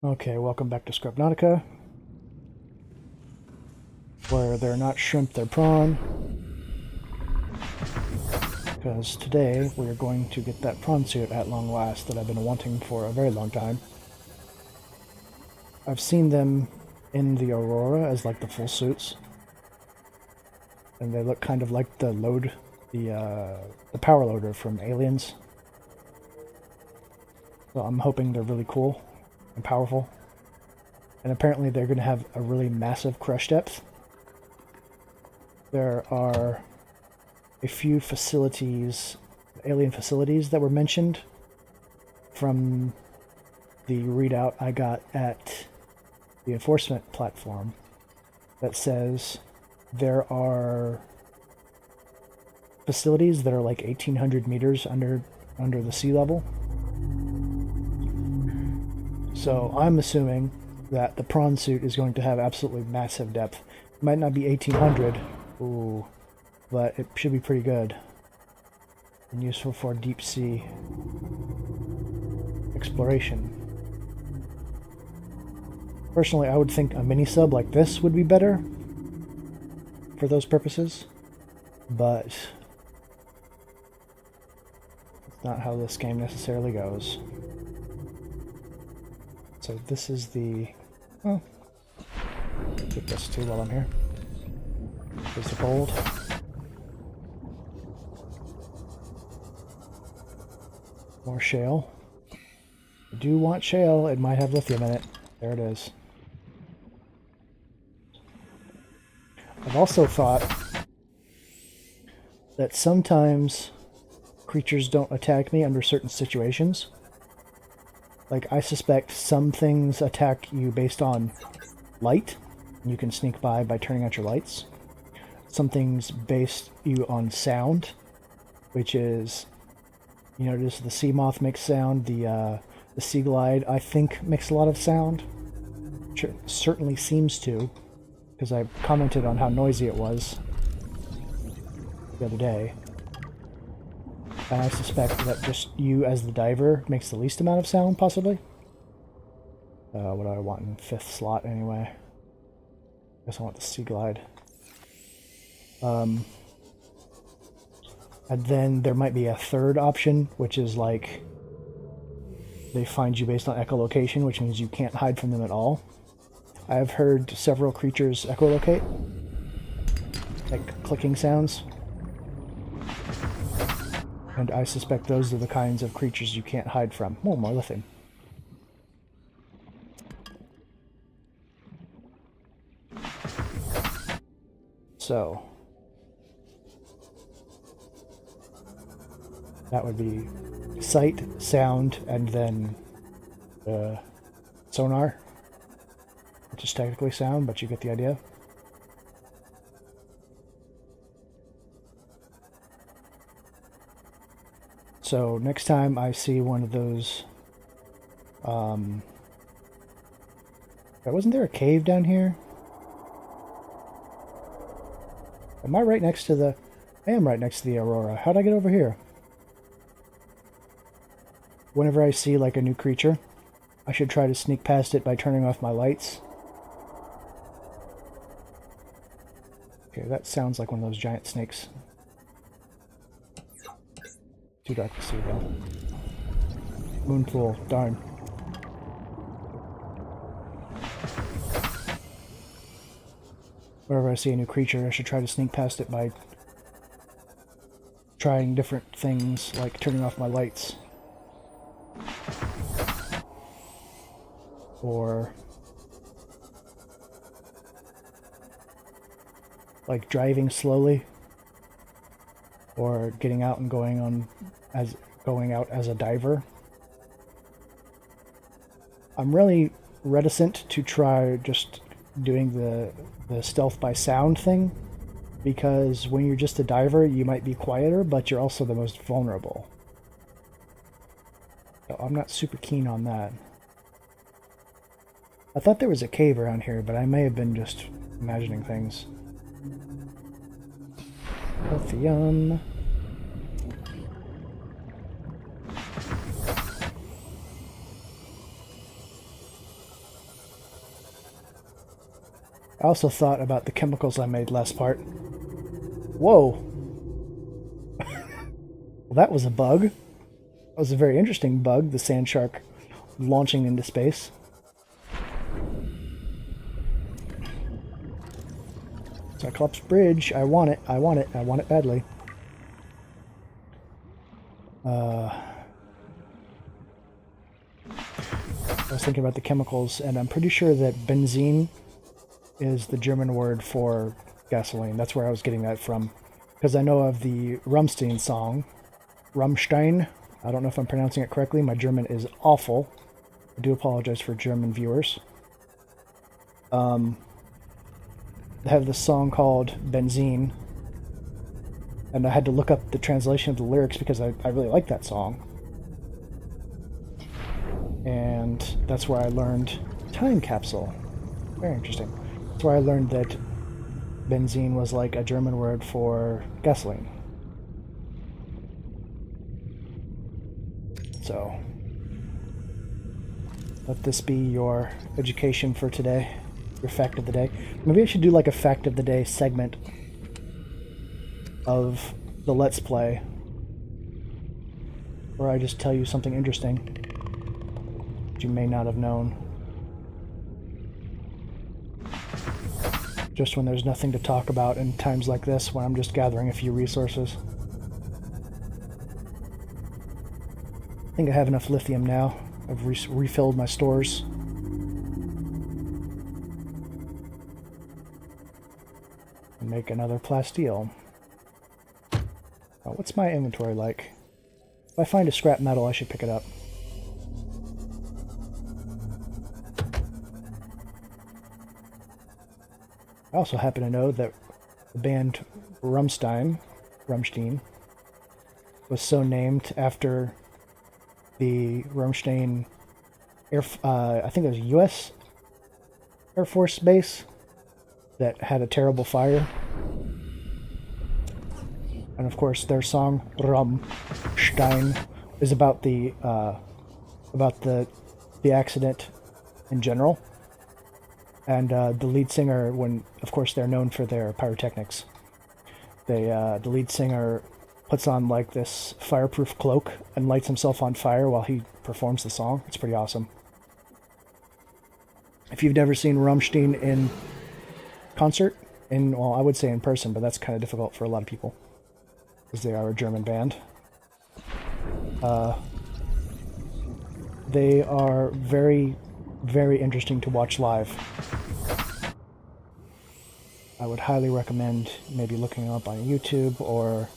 Okay, welcome back to Scrubnautica, where they're not shrimp, they're prawn. Because today we are going to get that prawn suit at long last that I've been wanting for a very long time. I've seen them in the Aurora as like the full suits, and they look kind of like the power loader from Aliens. So I'm hoping they're really cool and powerful. And apparently they're going to have a really massive crush depth. There are a few facilities, alien facilities, that were mentioned from the readout I got at the enforcement platform that says there are facilities that are like 1,800 meters under the sea level. So I'm assuming that the prawn suit is going to have absolutely massive depth. It might not be 1,800, ooh, but it should be pretty good and useful for deep sea exploration. Personally, I would think a mini sub like this would be better for those purposes, but it's not how this game necessarily goes. So this is the... oh, get this too while I'm here. There's the gold. More shale. I do want shale. It might have lithium in it. There it is. I've also thought that sometimes creatures don't attack me under certain situations. Like, I suspect some things attack you based on light, and you can sneak by turning out your lights. Some things base you on sound, which is, you notice the sea moth makes sound, the sea glide, I think, makes a lot of sound. Certainly seems to, because I commented on how noisy it was the other day. And I suspect that just you as the diver makes the least amount of sound, possibly. What do I want in 5th slot, anyway? I guess I want the sea glide. And then there might be a third option, which is like they find you based on echolocation, which means you can't hide from them at all. I have heard several creatures echolocate, like clicking sounds. And I suspect those are the kinds of creatures you can't hide from. Oh, more lithium. So that would be sight, sound, and then sonar, which is technically sound, but you get the idea. So next time I see one of those, wasn't there a cave down here? Am I right next to the... I am right next to the Aurora. How'd I get over here? Whenever I see like a new creature, I should try to sneak past it by turning off my lights. Okay, that sounds like one of those giant snakes. Too dark to see though. Moonpool, darn. Whenever I see a new creature, I should try to sneak past it by trying different things, like turning off my lights. Or like driving slowly. Or getting out and going out as a diver. I'm really reticent to try just doing the stealth by sound thing, because when you're just a diver, you might be quieter, but you're also the most vulnerable. So I'm not super keen on that. I thought there was a cave around here, but I may have been just imagining things. Lithium. I also thought about the chemicals I made last part. Whoa! Well, that was a bug. That was a very interesting bug, the sand shark launching into space. Cyclops Bridge, I want it, I want it, I want it badly. I was thinking about the chemicals, and I'm pretty sure that benzene is the German word for gasoline. That's where I was getting that from. Because I know of the Rammstein song, Rammstein. I don't know if I'm pronouncing it correctly. My German is awful. I do apologize for German viewers. They have this song called Benzene, and I had to look up the translation of the lyrics because I really like that song. And that's where I learned time capsule. Very interesting. That's where I learned that benzene was like a German word for gasoline. So, let this be your education for today, your fact of the day. Maybe I should do like a fact of the day segment of the Let's Play, where I just tell you something interesting that you may not have known. Just when there's nothing to talk about in times like this, when I'm just gathering a few resources. I think I have enough lithium now. I've refilled my stores. And make another plasteel. Oh, what's my inventory like? If I find a scrap metal, I should pick it up. I also happen to know that the band Rammstein was so named after the Rammstein I think it was U.S. Air Force base that had a terrible fire. And of course, their song Rammstein is about the accident in general. And the lead singer, of course they're known for their pyrotechnics. The lead singer puts on like this fireproof cloak and lights himself on fire while he performs the song. It's pretty awesome. If you've never seen Rammstein in concert, well, I would say in person, but that's kind of difficult for a lot of people because they are a German band. They are very, very interesting to watch live. I would highly recommend maybe looking them up on YouTube or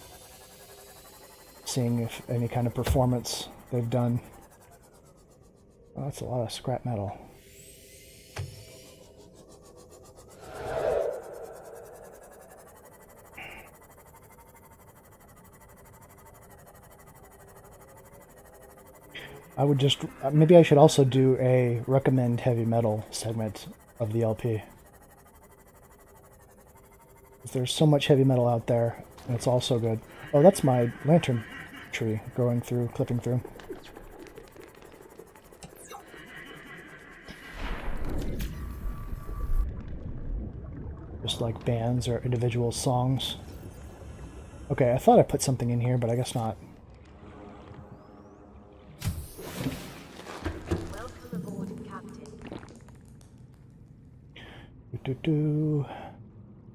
seeing if any kind of performance they've done. Oh, that's a lot of scrap metal. I would just, maybe I should also do a recommend heavy metal segment of the LP. There's so much heavy metal out there, and it's all so good. Oh, that's my lantern tree going through, clipping through. Just like bands or individual songs. Okay, I thought I put something in here, but I guess not. Welcome aboard, Captain.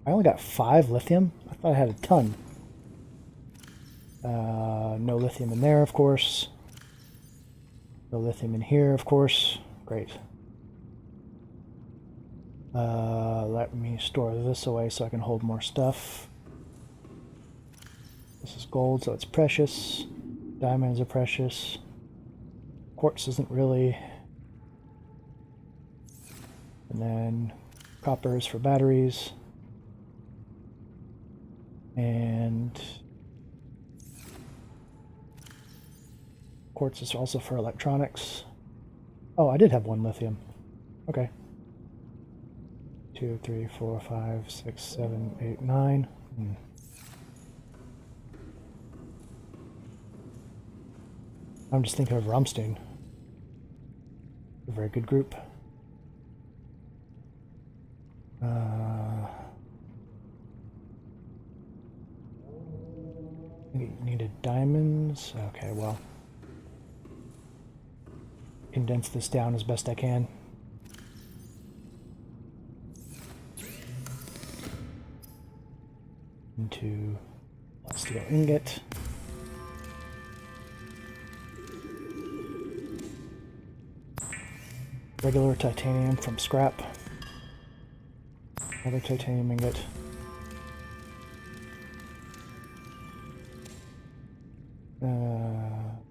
I only got 5 lithium? I thought I had a ton. No lithium in there, of course. No lithium in here, of course. Great. Let me store this away so I can hold more stuff. This is gold, so it's precious. Diamonds are precious. Quartz isn't really. And then copper is for batteries. And quartz is also for electronics. Oh, I did have 1 lithium. Okay. 2, 3, 4, 5, 6, 7, 8, 9. I'm just thinking of Rammstein. A very good group. Needed diamonds. Okay, well. Condense this down as best I can. Into steel ingot. Regular titanium from scrap. Another titanium ingot.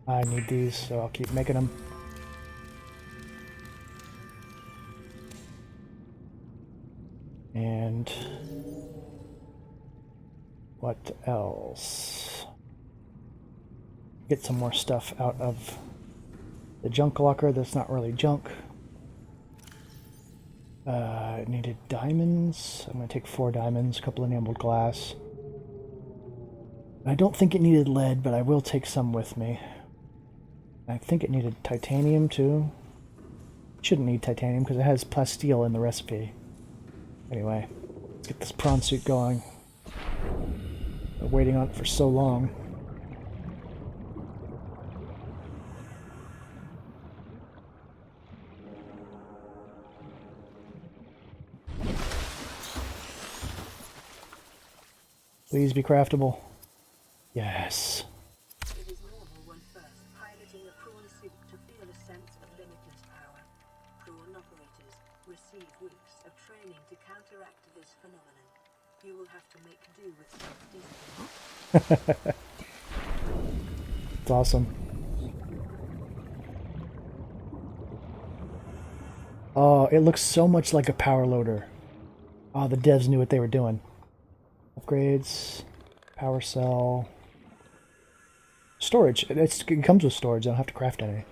I need these, so I'll keep making them. And what else? Get some more stuff out of the junk locker that's not really junk. Needed diamonds. I'm going to take 4 diamonds, a couple enameled glass. I don't think it needed lead, but I will take some with me. I think it needed titanium too. It shouldn't need titanium because it has plasteel in the recipe. Anyway, let's get this prawn suit going. Been waiting on it for so long. Please be craftable. Yes. It is normal when first piloting a prawn suit to feel a sense of limitless power. Prawn operators receive weeks of training to counteract this phenomenon. You will have to make do with self-discipline. It's awesome. Oh, it looks so much like a power loader. Oh, the devs knew what they were doing. Upgrades, power cell, storage. It comes with storage. I don't have to craft any.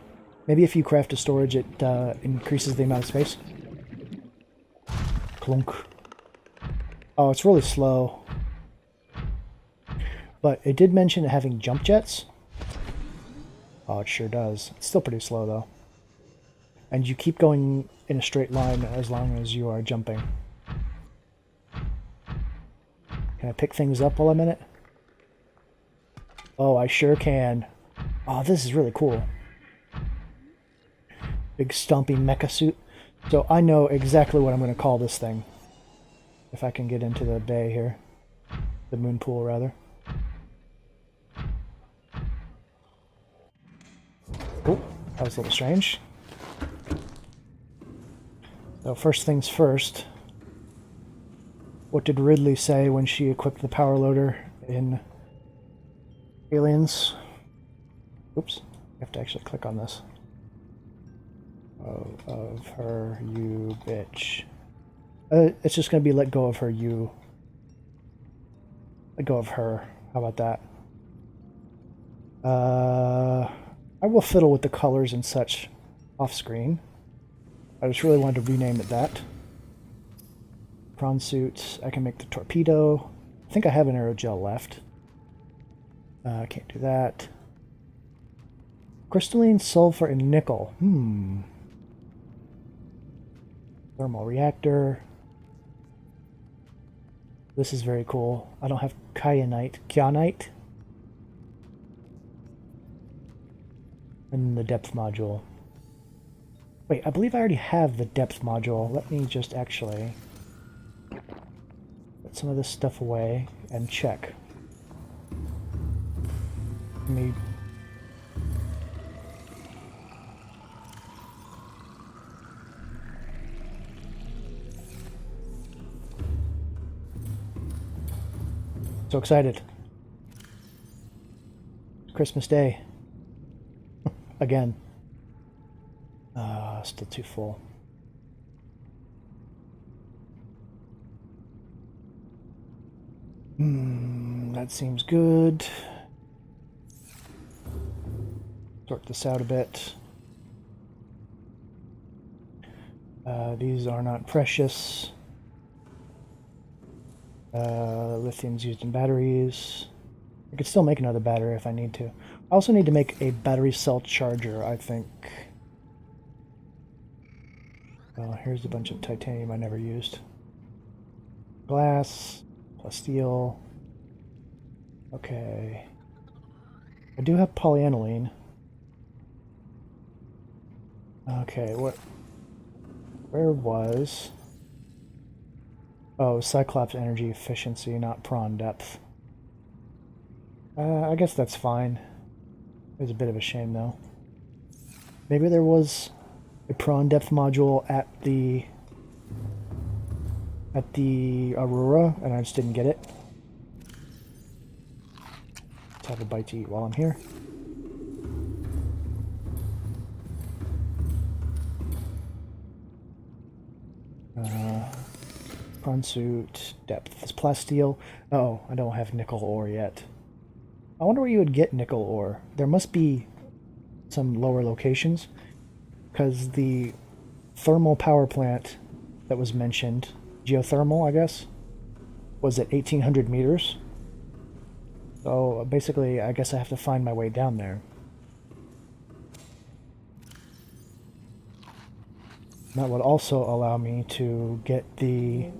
Maybe if you craft a storage, it increases the amount of space. Clunk. Oh, it's really slow. But it did mention having jump jets. Oh, it sure does. It's still pretty slow, though. And you keep going in a straight line as long as you are jumping. Can I pick things up while I'm in it? Oh, I sure can. Oh, this is really cool. Big stompy mecha suit. So I know exactly what I'm going to call this thing. If I can get into the bay here. The moon pool, rather. Oh, that was a little strange. So first things first. What did Ridley say when she equipped the power loader in Aliens? Oops, I have to actually click on this. Of her, you bitch. It's just going to be let go of her, you. Let go of her. How about that? I will fiddle with the colors and such off screen. I just really wanted to rename it that. Prawn suits. I can make the torpedo. I think I have an aerogel left. I can't do that. Crystalline sulfur and nickel. Thermal reactor. This is very cool. I don't have kyanite. And the depth module. Wait, I believe I already have the depth module. Let me just actually put some of this stuff away and check. Let me... So excited. Christmas Day. Again. Still too full. That seems good. Sort this out a bit. These are not precious. Lithium's used in batteries. I could still make another battery if I need to. I also need to make a battery cell charger, I think. Here's a bunch of titanium I never used. glass, plasteel. Okay. I do have polyaniline. Okay, where was... Oh, Cyclops energy efficiency, not prawn depth. I guess that's fine. It was a bit of a shame, though. Maybe there was a prawn depth module at the Aurora, and I just didn't get it. Let's have a bite to eat while I'm here. Prawn suit, depth is plasteel. Oh, I don't have nickel ore yet. I wonder where you would get nickel ore. There must be some lower locations, because the thermal power plant that was mentioned, geothermal, I guess, was at 1800 meters. So basically, I guess I have to find my way down there. That would also allow me to get the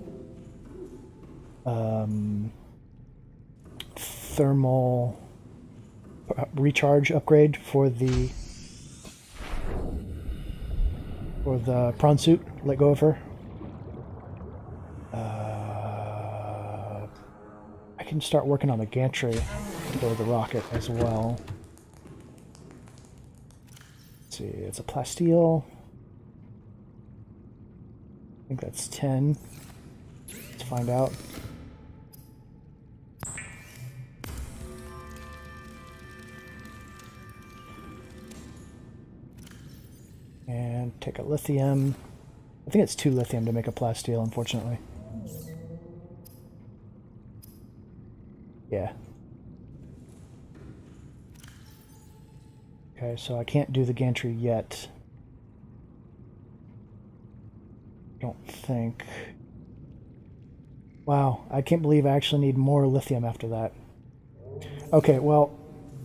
thermal recharge upgrade for the prawn suit. Let go of her. I can start working on the gantry for the rocket as well. Let's see, it's a plasteel. I think that's 10. Let's find out. And take a lithium. I think it's 2 lithium to make a plasteel, unfortunately. Yeah. Okay, so I can't do the gantry yet. Don't think. Wow, I can't believe I actually need more lithium after that. Okay, well,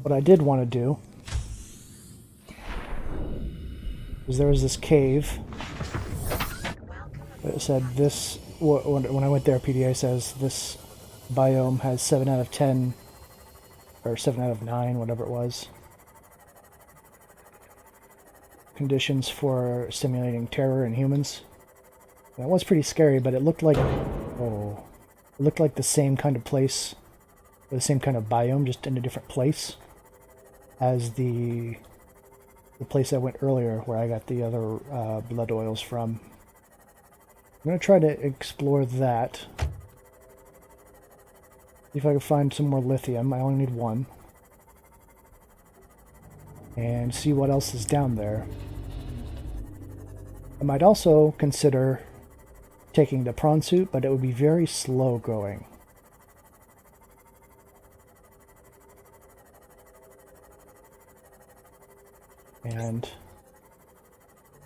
what I did want to do is there was this cave. It said this, when I went there, PDA says this biome has 7 out of 10, or 7 out of 9, whatever it was, conditions for simulating terror in humans. That was pretty scary, but it looked like, oh, it looked like the same kind of place, or the same kind of biome, just in a different place as the place I went earlier, where I got the other blood oils from. I'm going to try to explore that. See if I can find some more lithium. I only need 1. And see what else is down there. I might also consider taking the prawn suit, but it would be very slow going. And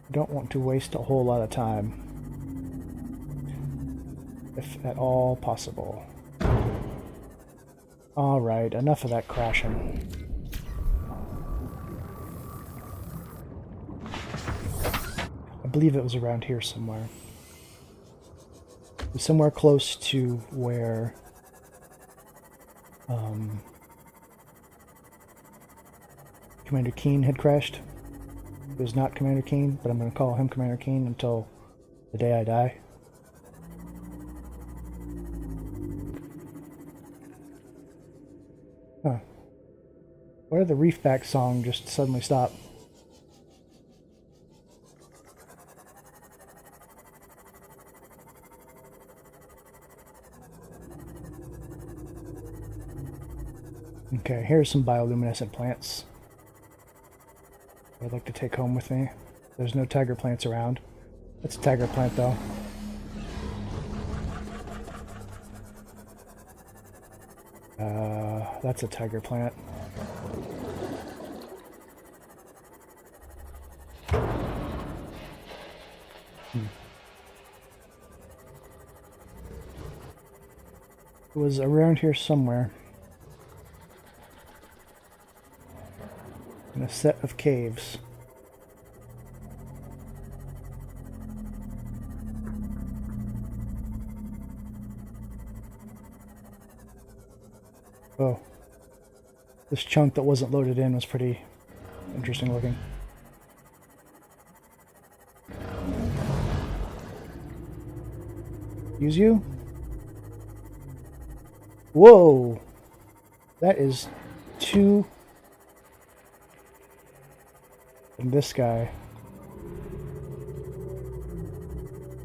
I don't want to waste a whole lot of time, if at all possible. Alright, enough of that crashing. I believe it was around here somewhere. It was somewhere close to where Commander Keen had crashed. It was not Commander Keen, but I'm going to call him Commander Keen until the day I die. Huh. Why did the Reefback song just suddenly stop? Okay, here's some bioluminescent plants I'd like to take home with me. There's no tiger plants around. That's a tiger plant, though. That's a tiger plant. It was around here somewhere. In a set of caves. Oh. This chunk that wasn't loaded in was pretty interesting looking. Use you? Whoa! That is two... And this guy.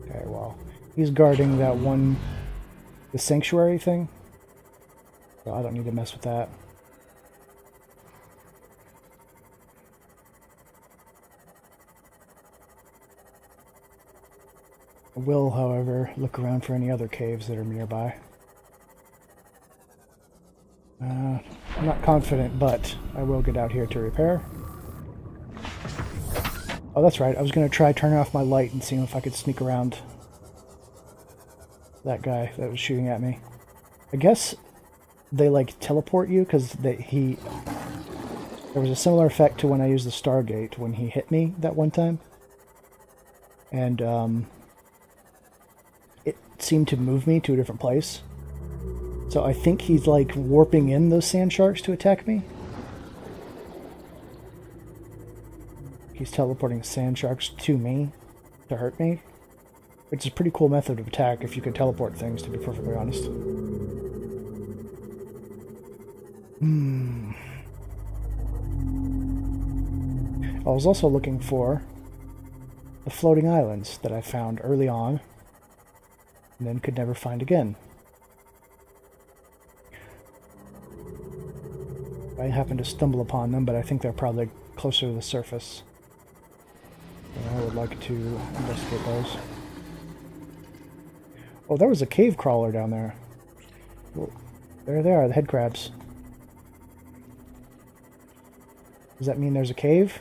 Okay, well. He's guarding that one... The sanctuary thing. So I don't need to mess with that. I will, however, look around for any other caves that are nearby. I'm not confident, but I will get out here to repair. Oh, that's right. I was going to try turning off my light and seeing if I could sneak around that guy that was shooting at me. I guess they, like, teleport you, because there was a similar effect to when I used the Stargate, when he hit me that one time. And, it seemed to move me to a different place. So I think he's like warping in those sand sharks to attack me. He's teleporting sand sharks to me to hurt me. Which is a pretty cool method of attack if you could teleport things, to be perfectly honest. I was also looking for the floating islands that I found early on and then could never find again. I happened to stumble upon them, but I think they're probably closer to the surface. And I would like to investigate those. Oh, there was a cave crawler down there. Well, there they are, the head crabs. Does that mean there's a cave?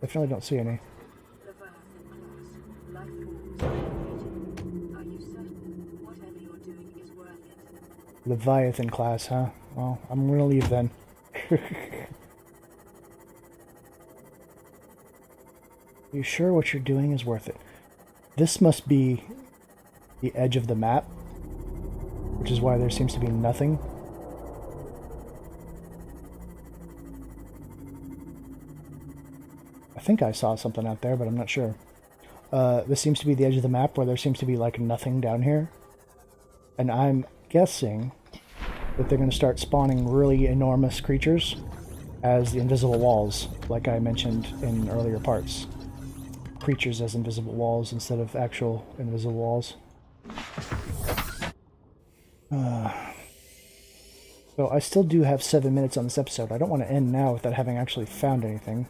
Definitely don't see any. Leviathan class, huh? Well, I'm gonna leave then. You sure what you're doing is worth it? This must be the edge of the map, which is why there seems to be nothing. I think I saw something out there, but I'm not sure. This seems to be the edge of the map where there seems to be like nothing down here. And I'm guessing that they're going to start spawning really enormous creatures as the invisible walls, like I mentioned in earlier parts. Creatures as invisible walls instead of actual invisible walls. So I still do have 7 minutes on this episode. I don't want to end now without having actually found anything.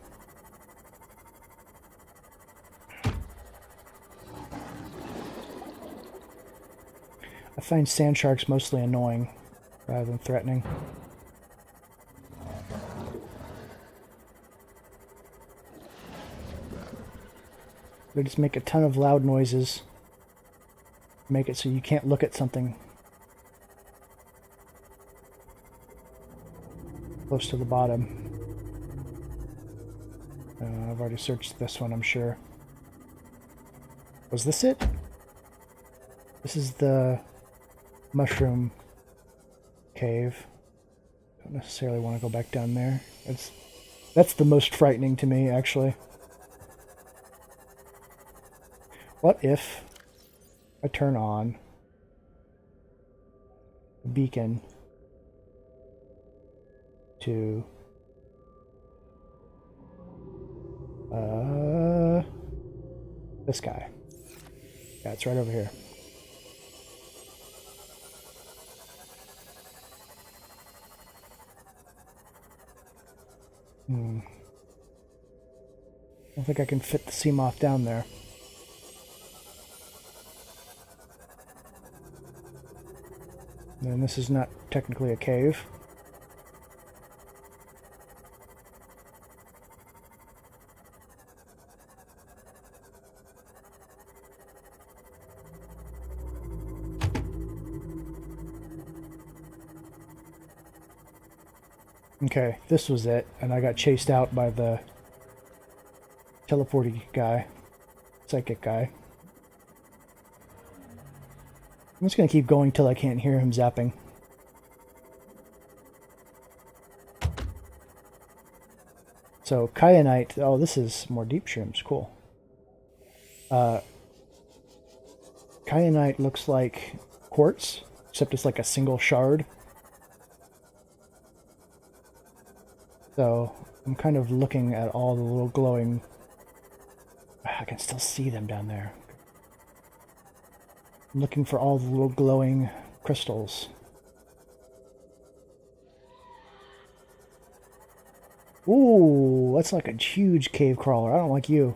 I find sand sharks mostly annoying rather than threatening. They just make a ton of loud noises. Make it so you can't look at something close to the bottom. I've already searched this one, I'm sure. Was this it? This is the mushroom cave. Don't necessarily want to go back down there. That's the most frightening to me, actually. What if I turn on the beacon to this guy? Yeah, it's right over here. I don't think I can fit the Seamoth down there. And this is not technically a cave. Okay, this was it, and I got chased out by the teleporty guy, psychic guy. I'm just gonna keep going till I can't hear him zapping. So kyanite, oh, this is more deep shrooms, cool. Kyanite looks like quartz, except it's like a single shard. So I'm kind of looking at all the little glowing... I can still see them down there. I'm looking for all the little glowing crystals. Ooh, that's like a huge cave crawler. I don't like you.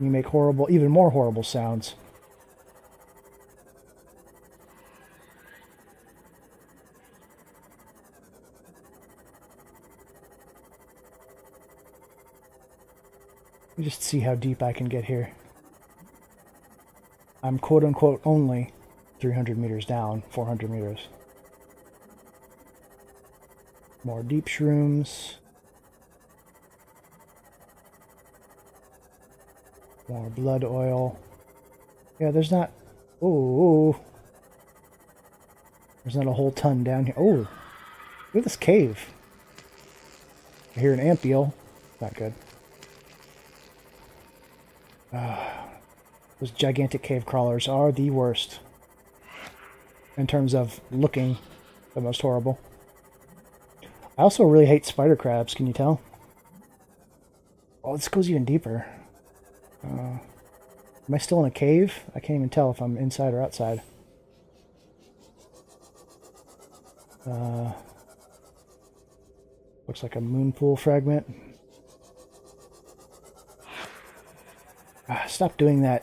You make horrible, even more horrible sounds. Let me just see how deep I can get here. I'm quote-unquote only 300 meters down, 400 meters. More deep shrooms. More blood oil. Yeah, there's not... Oh, there's not a whole ton down here. Oh, look at this cave. I hear an ant eel. Not good. Those gigantic cave crawlers are the worst. In terms of looking the most horrible. I also really hate spider crabs, can you tell? Oh, this goes even deeper. Am I still in a cave? I can't even tell if I'm inside or outside. Looks like a moon pool fragment. Stop doing that.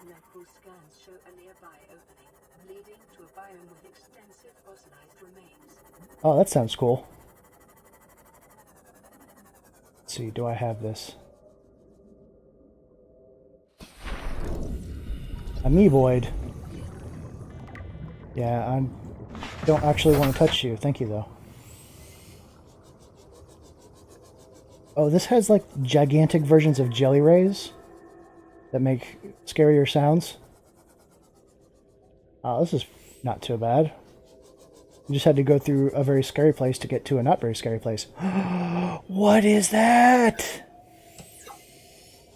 Local scans show a nearby opening, leading to a biome with extensive fossilized remains. Oh, that sounds cool. Let's see, do I have this? Amoeboid. Yeah, I don't actually want to touch you. Thank you, though. Oh, this has like gigantic versions of jelly rays that make scarier sounds. Oh, this is not too bad. You just had to go through a very scary place to get to a not very scary place. What is that?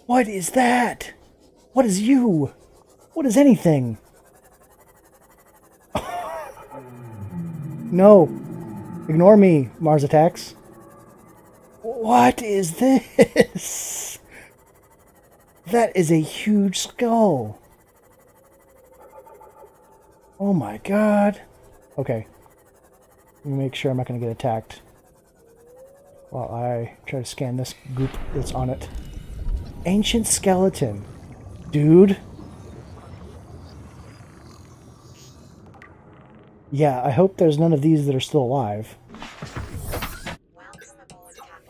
What is that? What is you? What is anything? No. Ignore me, Mars Attacks. What is this? That is a huge skull. Oh my god. Okay. Let me make sure I'm not going to get attacked while I try to scan this goop that's on it. Ancient skeleton. Dude. Yeah, I hope there's none of these that are still alive.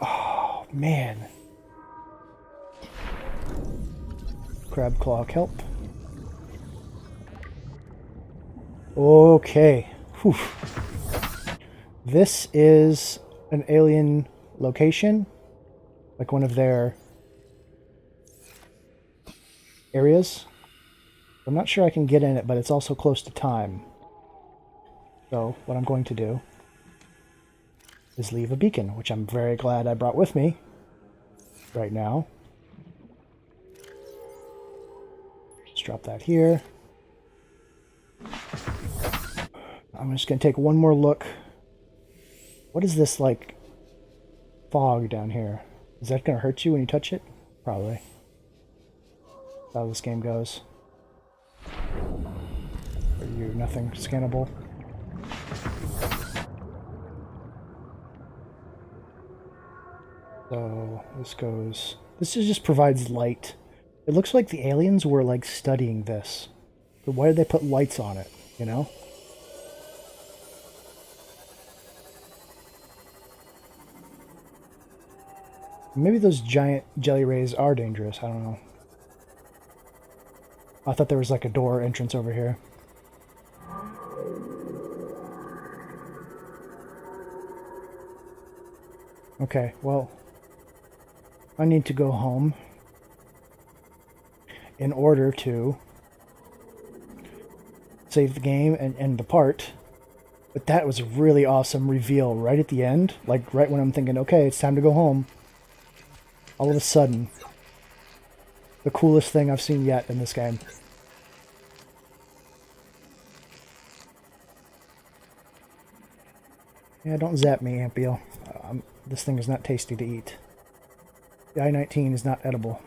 Oh, man. Crab claw kelp. Okay. Whew. This is an alien location. Like one of their areas. I'm not sure I can get in it, but it's also close to time. So what I'm going to do is leave a beacon, which I'm very glad I brought with me right now. Just drop that here. I'm just going to take one more look. What is this, like, fog down here? Is that going to hurt you when you touch it? Probably. That's how this game goes. Are you nothing scannable? So this goes... This just provides light. It looks like the aliens were like studying this. But why did they put lights on it, you know? Maybe those giant jelly rays are dangerous, I don't know. I thought there was like a door entrance over here. Okay, well, I need to go home in order to save the game and end the part. But that was a really awesome reveal right at the end. Like, right when I'm thinking, okay, it's time to go home. All of a sudden, the coolest thing I've seen yet in this game. Yeah, don't zap me, Ampio. This thing is not tasty to eat. The I-19 is not edible.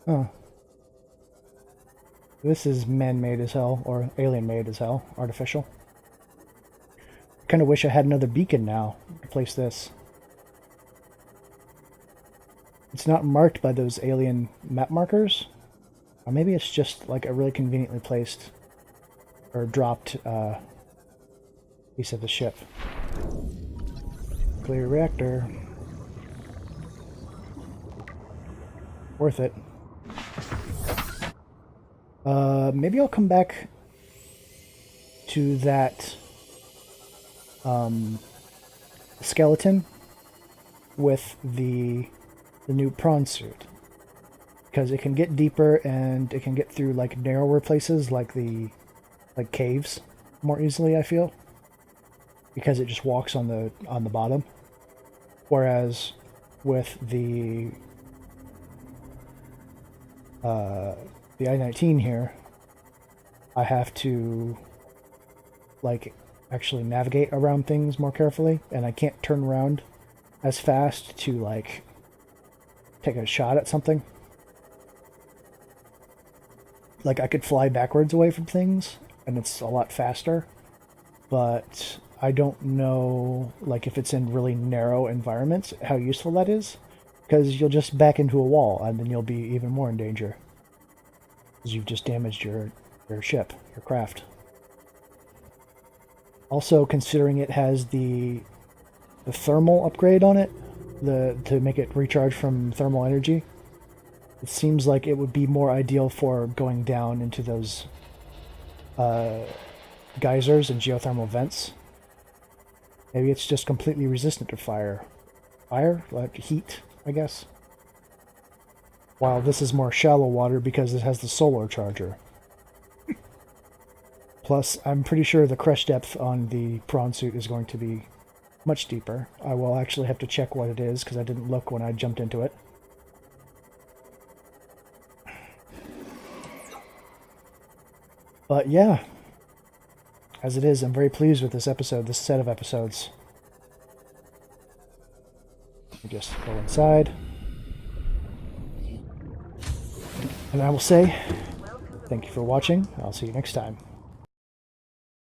Huh. This is man-made as hell, or alien-made as hell, artificial. I kind of wish I had another beacon now to place this. It's not marked by those alien map markers. Or maybe it's just like a really conveniently placed or dropped piece of the ship. Clear reactor. Worth it. Maybe I'll come back to that skeleton with the new prawn suit, because it can get deeper and it can get through like narrower places like caves more easily, I feel, because it just walks on the bottom, whereas with the I-19 here, I have to like actually navigate around things more carefully, and I can't turn around as fast to like take a shot at something. Like, I could fly backwards away from things, and it's a lot faster, but I don't know, like, if it's in really narrow environments, how useful that is, because you'll just back into a wall, and then you'll be even more in danger, because you've just damaged your ship, your craft. Also, considering it has the thermal upgrade on it, to make it recharge from thermal energy, it seems like it would be more ideal for going down into those geysers and geothermal vents. Maybe it's just completely resistant to fire. Fire? Like heat, I guess. While this is more shallow water because it has the solar charger. Plus, I'm pretty sure the crush depth on the prawn suit is going to be much deeper. I will actually have to check what it is, because I didn't look when I jumped into it. But yeah, as it is, I'm very pleased with this set of episodes. Let me just go inside. And I will say, thank you for watching. I'll see you next time.